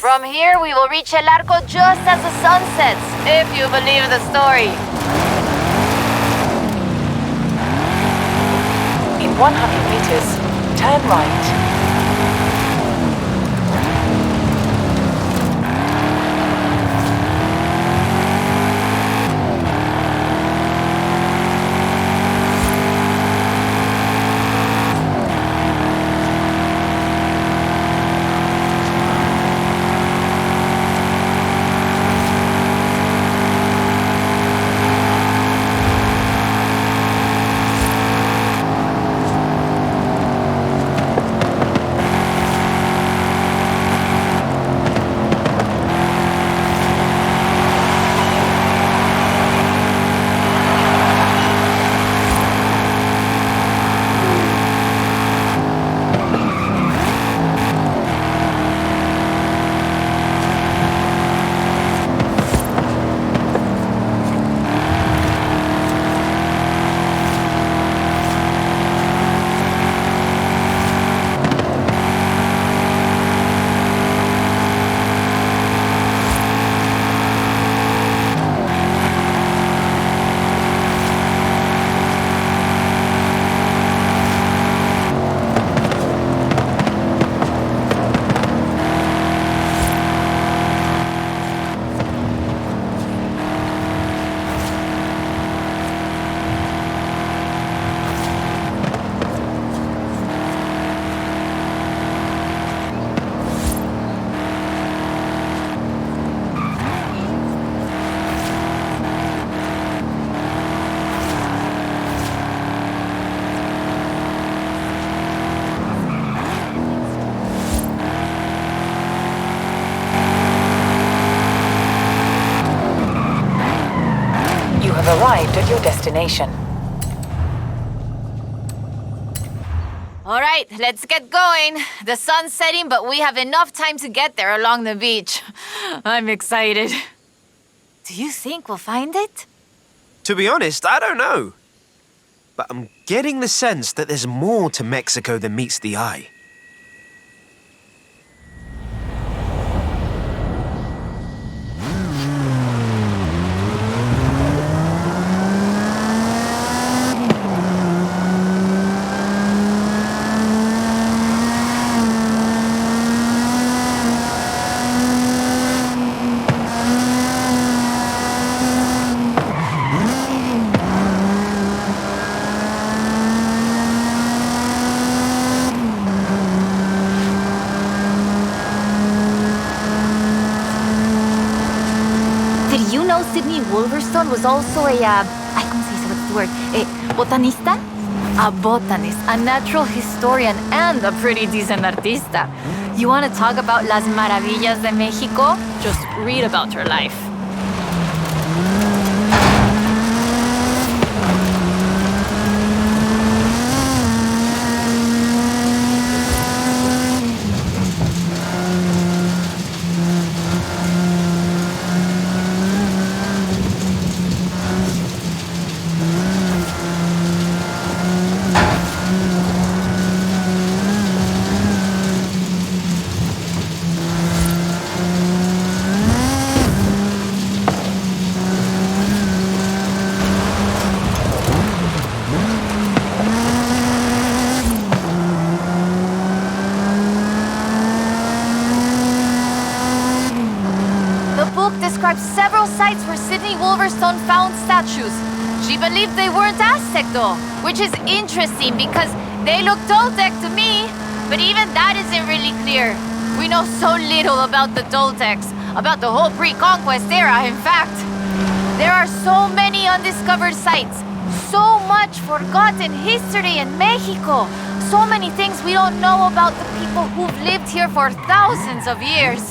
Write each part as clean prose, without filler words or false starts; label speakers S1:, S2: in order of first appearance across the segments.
S1: From here, we will reach El Arco just as the sun sets, if you believe the story.
S2: In 100 meters, turn right. Arrived at your destination.
S1: All right, let's get going. The sun's setting, but we have enough time to get there along the beach. I'm excited. Do you think we'll find it?
S3: To be honest, I don't know. But I'm getting the sense that there's more to Mexico than meets the eye.
S1: Wolverstone was also a, ¿cómo se dice? What's the word? A botanista? A botanist, a natural historian, and a pretty decent artista. You want to talk about las maravillas de Mexico? Just read about her life. Describes several sites where Sydney Wolverstone found statues. She believed they weren't Aztec though, which is interesting because they look Toltec to me, but even that isn't really clear. We know so little about the Toltecs, about the whole pre-conquest era, in fact. There are so many undiscovered sites, so much forgotten history in Mexico, so many things we don't know about the people who've lived here for thousands of years.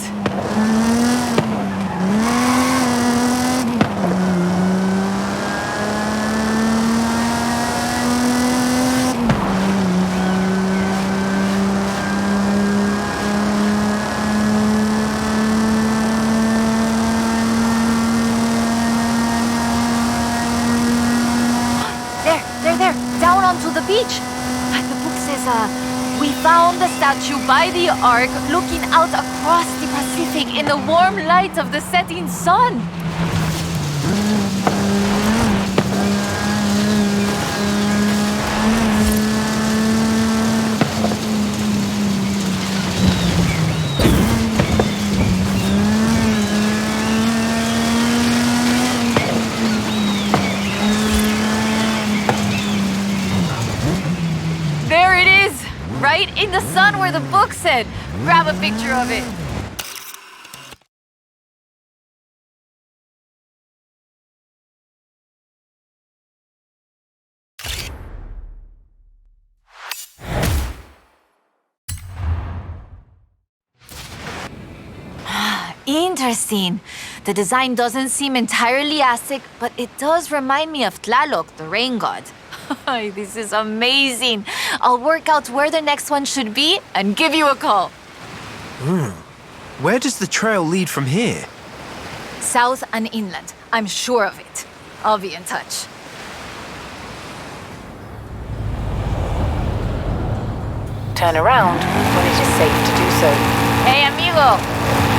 S1: There, down onto the beach. The book says, We found the statue by the Ark looking out across the Pacific in the warm light of the setting sun. There it is! Right in the sun where the book said. Grab a picture of it. Interesting. The design doesn't seem entirely Aztec, but it does remind me of Tlaloc, the rain god. This is amazing. I'll work out where the next one should be and give you a call.
S3: Where does the trail lead from here?
S1: South and inland. I'm sure of it. I'll be in touch.
S2: Turn around when it is safe to do so.
S1: Hey, amigo.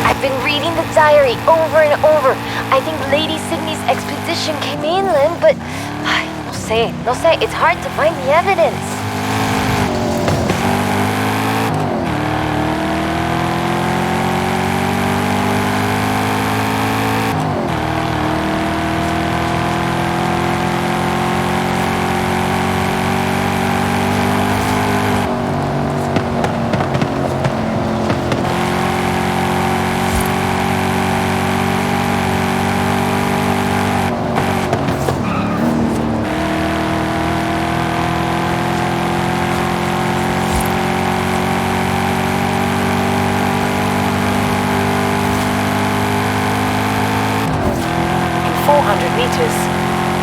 S1: I've been reading the diary over and over. I think Lady Sydney's expedition came inland, but no sé, it's hard to find the evidence.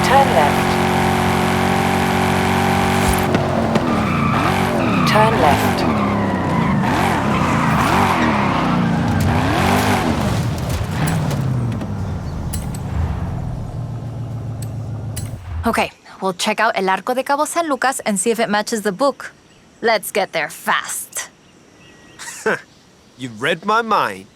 S2: Turn left. Turn left.
S1: Okay, we'll check out El Arco de Cabo San Lucas and see if it matches the book. Let's get there fast.
S3: You read my mind.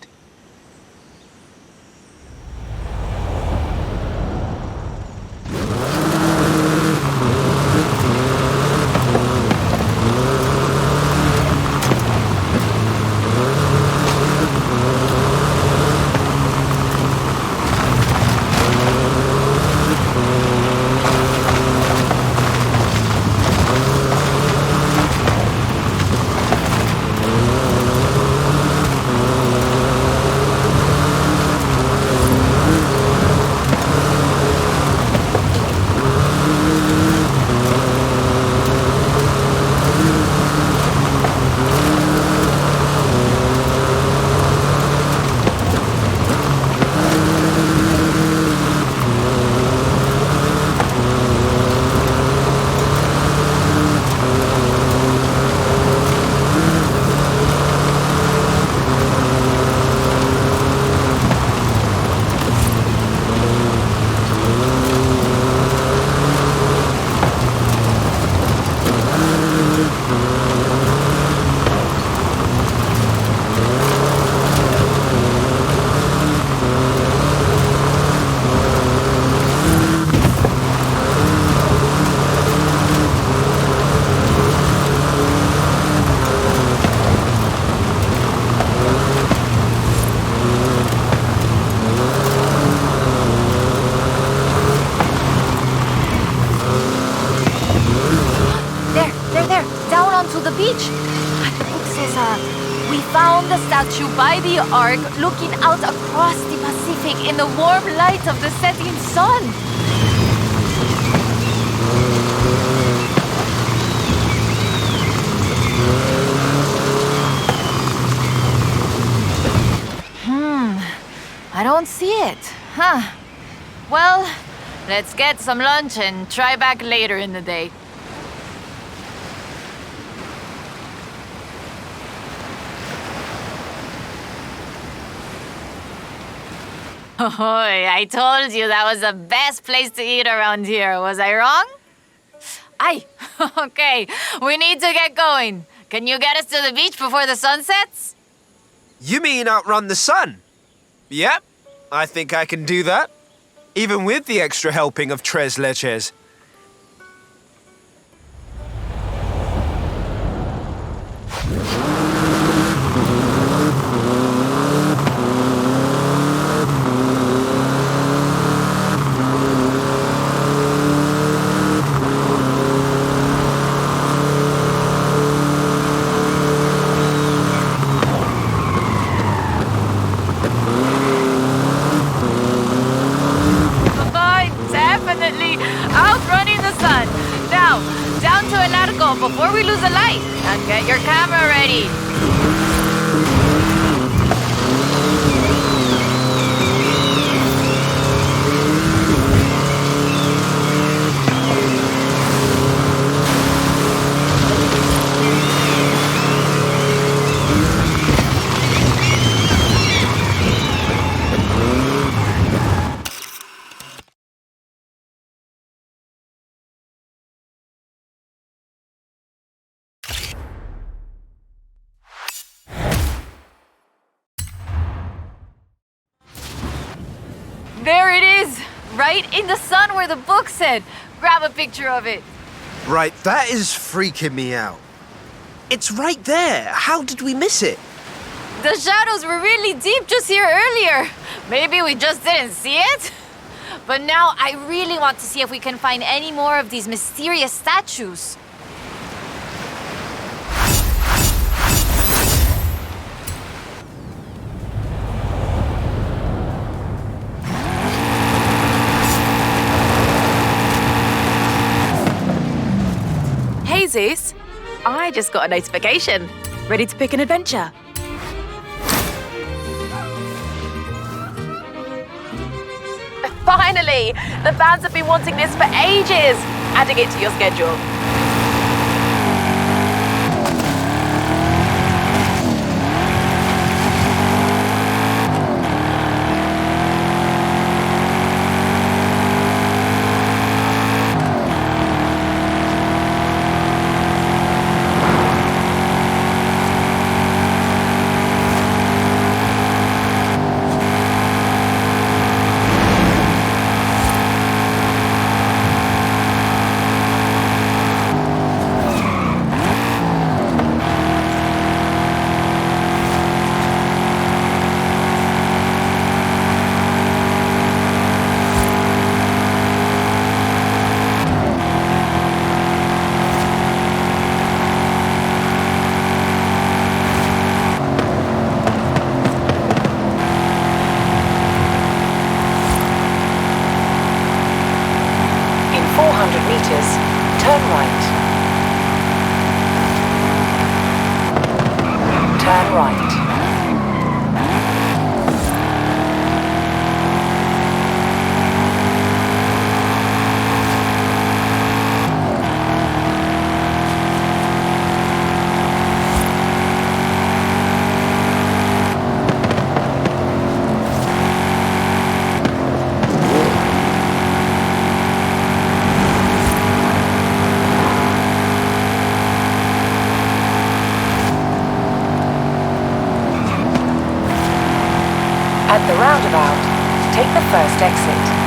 S1: We found the statue by the Ark looking out across the Pacific in the warm light of the setting sun. I don't see it. Huh. Well, let's get some lunch and try back later in the day. Oh, I told you that was the best place to eat around here. Was I wrong? Aye. Okay, we need to get going. Can you get us to the beach before the sun sets?
S3: You mean outrun the sun? Yep, I think I can do that. Even with the extra helping of tres leches.
S1: Before we lose a light, and get your camera ready. There it is! Right in the sun where the book said. Grab a picture of it.
S3: Right, that is freaking me out. It's right there. How did we miss it?
S1: The shadows were really deep just here earlier. Maybe we just didn't see it? But now I really want to see if we can find any more of these mysterious statues.
S2: Hey Zeus, I just got a notification. Ready to pick an adventure? Finally! The fans have been wanting this for ages! Adding it to your schedule. Turn right. Turn right. At the roundabout, take the first exit.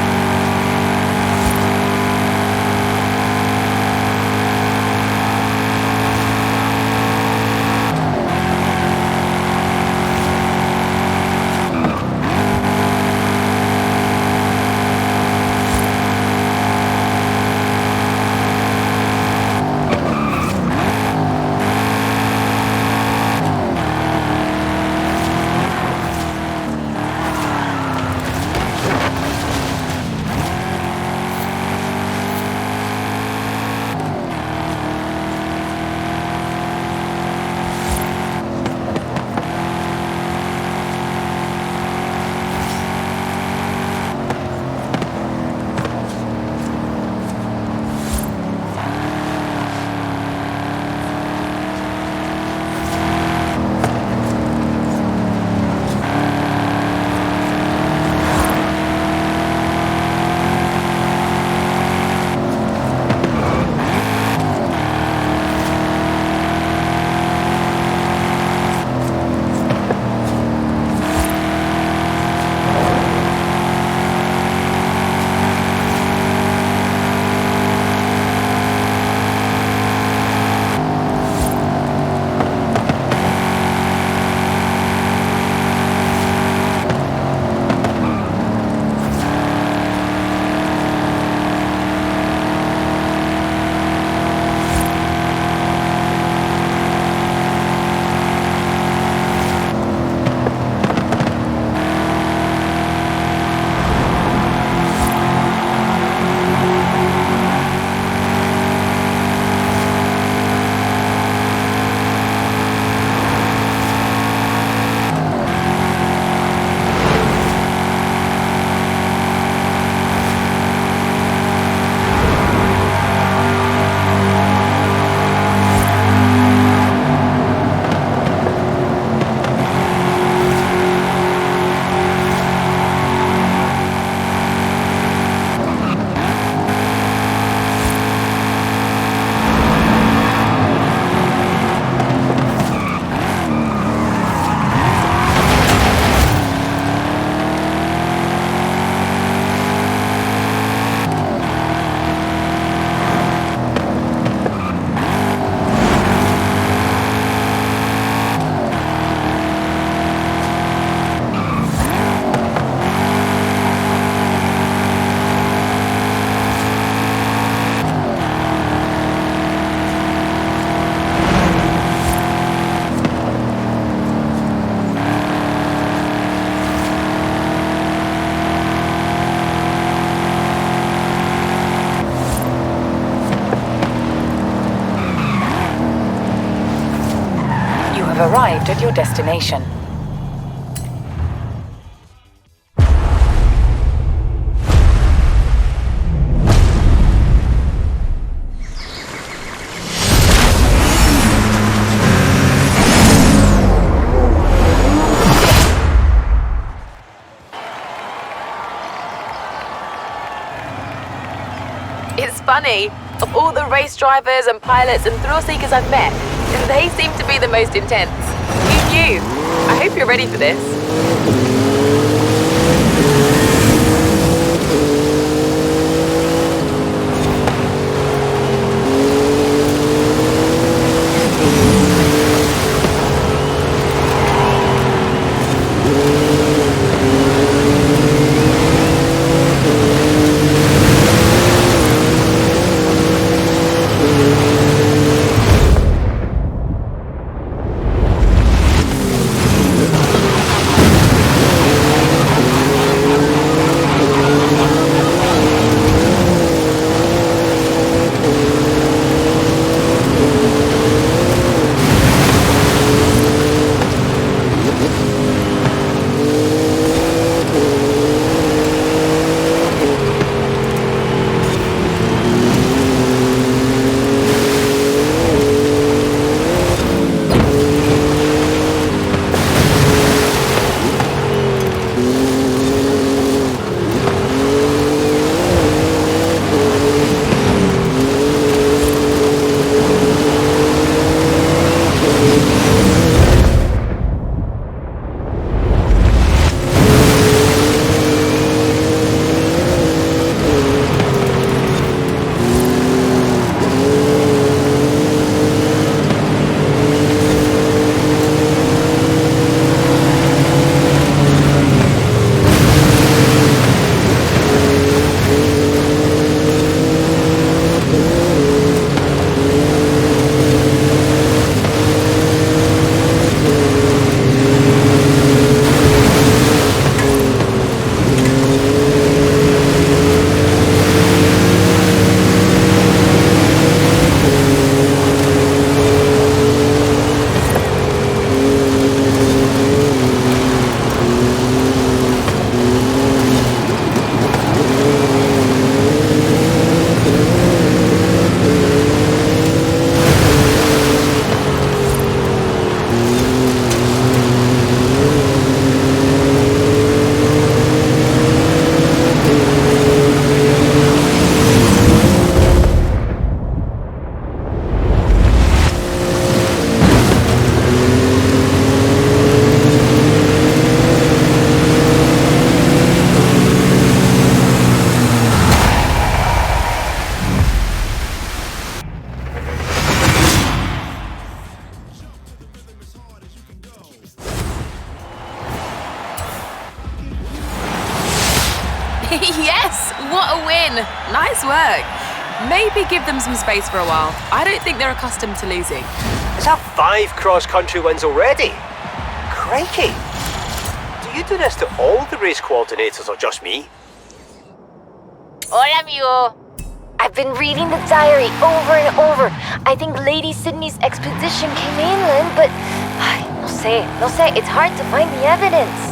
S2: arrived at your destination. It's funny, of all the race drivers and pilots and thrill seekers I've met, they seem to be the most intense. Who knew? I hope you're ready for this. Yes! What a win! Nice work. Maybe give them some space for a while. I don't think they're accustomed to losing.
S4: Is that 5 cross-country wins already? Crikey! Do you do this to all the race coordinators or just me?
S1: Hola, amigo. I've been reading the diary over and over. I think Lady Sydney's expedition came inland, but no sé, it's hard to find the evidence.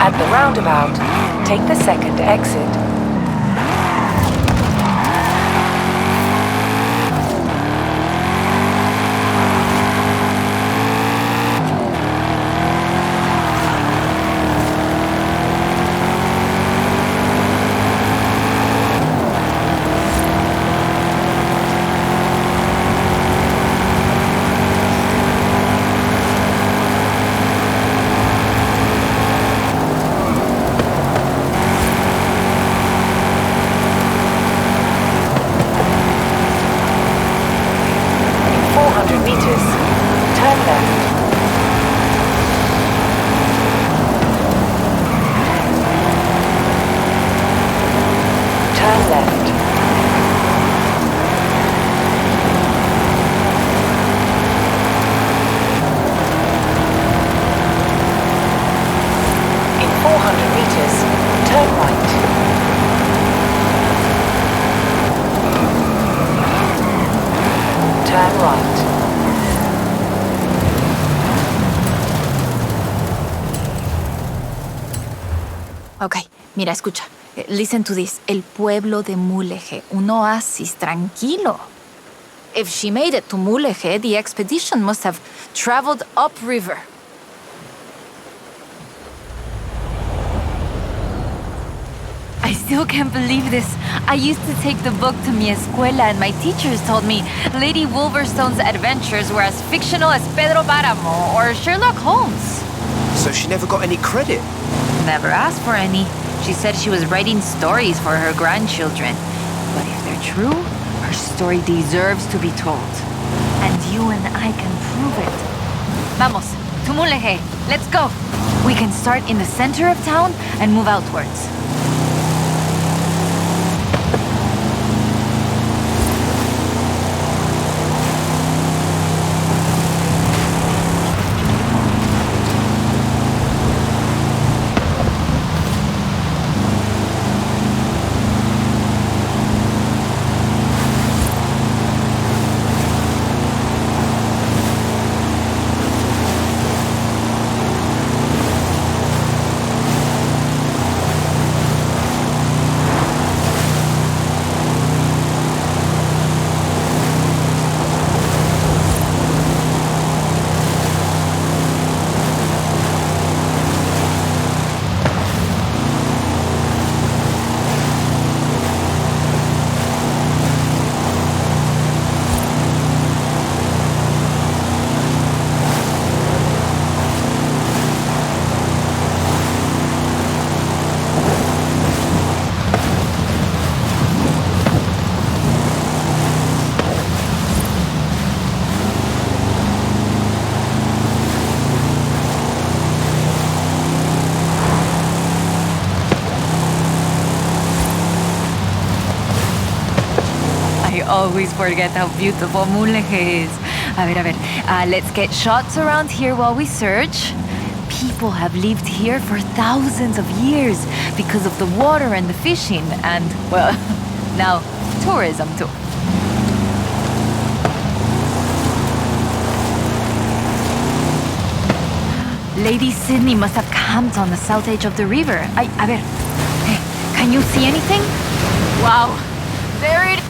S2: At the roundabout, take the second exit.
S1: Okay, mira, escucha. Listen to this. El pueblo de Mulegé, un oasis tranquilo. If she made it to Mulegé, the expedition must have traveled upriver. I still can't believe this. I used to take the book to mi escuela and my teachers told me Lady Wolverstone's adventures were as fictional as Pedro Páramo or Sherlock Holmes.
S3: So she never got any credit?
S1: Never asked for any. She said she was writing stories for her grandchildren. But if they're true, her story deserves to be told. And you and I can prove it. Vamos, to Mulegé. Let's go. We can start in the center of town and move outwards. I always forget how beautiful Mulegé is. A ver. Let's get shots around here while we search. People have lived here for thousands of years because of the water and the fishing and, well, now tourism too. Lady Sydney must have camped on the south edge of the river. A ver. Hey, can you see anything? Wow, there it is.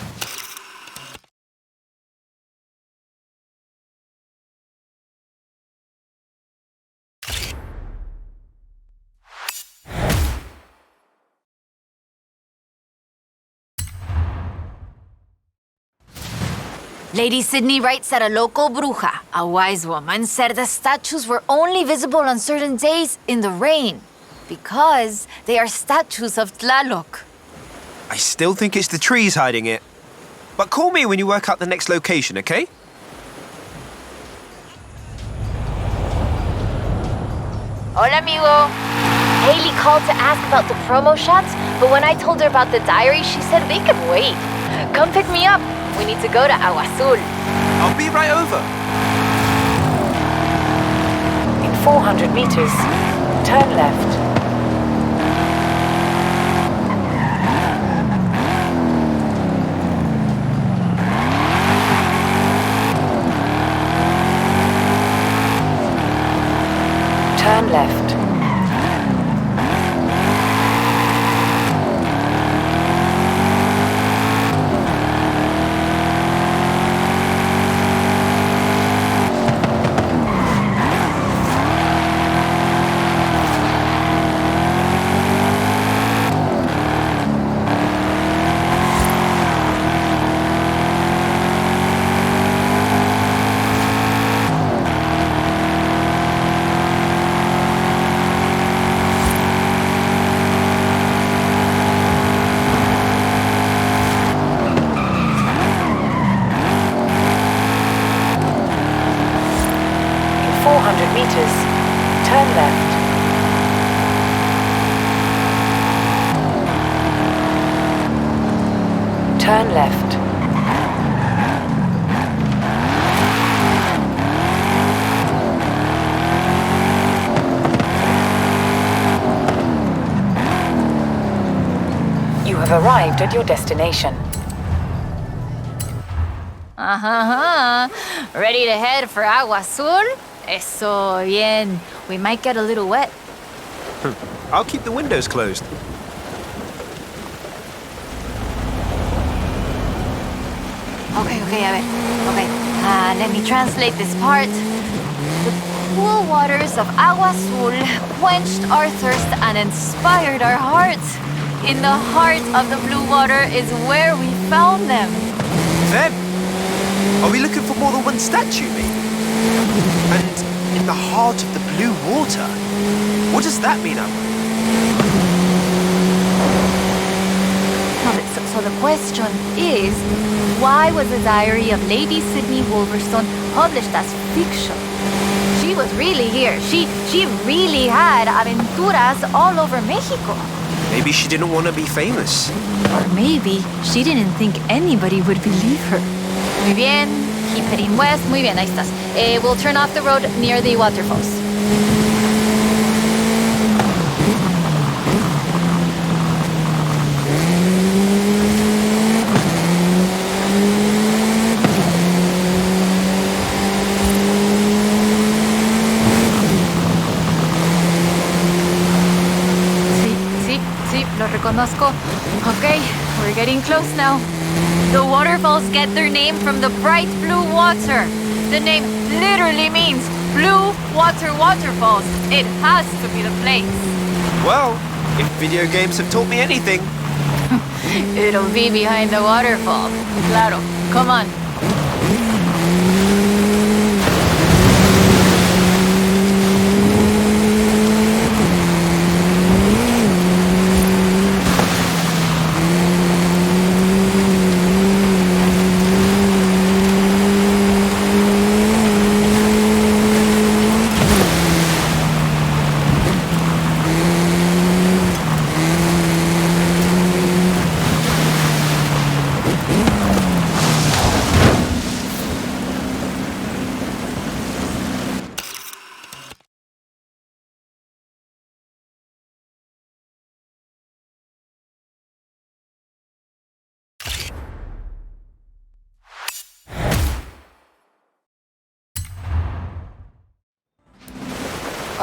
S1: Lady Sydney writes that a local bruja, a wise woman, said the statues were only visible on certain days in the rain because they are statues of Tlaloc.
S3: I still think it's the trees hiding it. But call me when you work out the next location, okay?
S1: Hola, amigo. Haley called to ask about the promo shots, but when I told her about the diary, she said they could wait. Come pick me up. We need to go to Agua Azul.
S3: I'll be right over.
S2: In 400 meters, turn left. Turn left. Meters, turn left. Turn left. You have arrived at your destination.
S1: Ready to head for Agua Azul? Eso, bien. We might get a little wet.
S3: I'll keep the windows closed.
S1: Okay, a ver. Okay, let me translate this part. The cool waters of Agua Azul quenched our thirst and inspired our hearts. In the heart of the blue water is where we found them.
S3: Them? Are we looking for more than one statue, maybe? And in the heart of the blue water? What does that mean, Amber?
S1: So the question is, why was the diary of Lady Sydney Wolverstone published as fiction? She was really here. She really had aventuras all over Mexico.
S3: Maybe she didn't want to be famous.
S1: Or maybe she didn't think anybody would believe her. Muy bien. Keep heading west. Muy bien, ahí estás. We'll turn off the road near the waterfalls. Lo reconozco. Okay, we're getting close now. The waterfalls get their name from the bright blue water. The name literally means blue water waterfalls. It has to be the place.
S3: Well, if video games have taught me anything.
S1: It'll be behind the waterfall. Claro. Come on.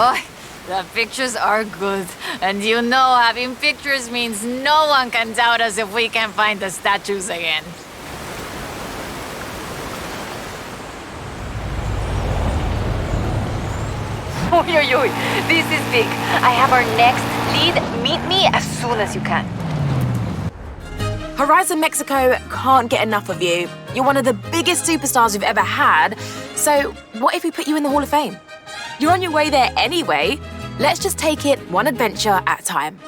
S1: Oh, the pictures are good. And you know, having pictures means no one can doubt us if we can find the statues again.
S2: Oi, this is big. I have our next lead. Meet me as soon as you can.
S5: Horizon Mexico can't get enough of you. You're one of the biggest superstars we've ever had. So what if we put you in the Hall of Fame? You're on your way there anyway. Let's just take it one adventure at a time.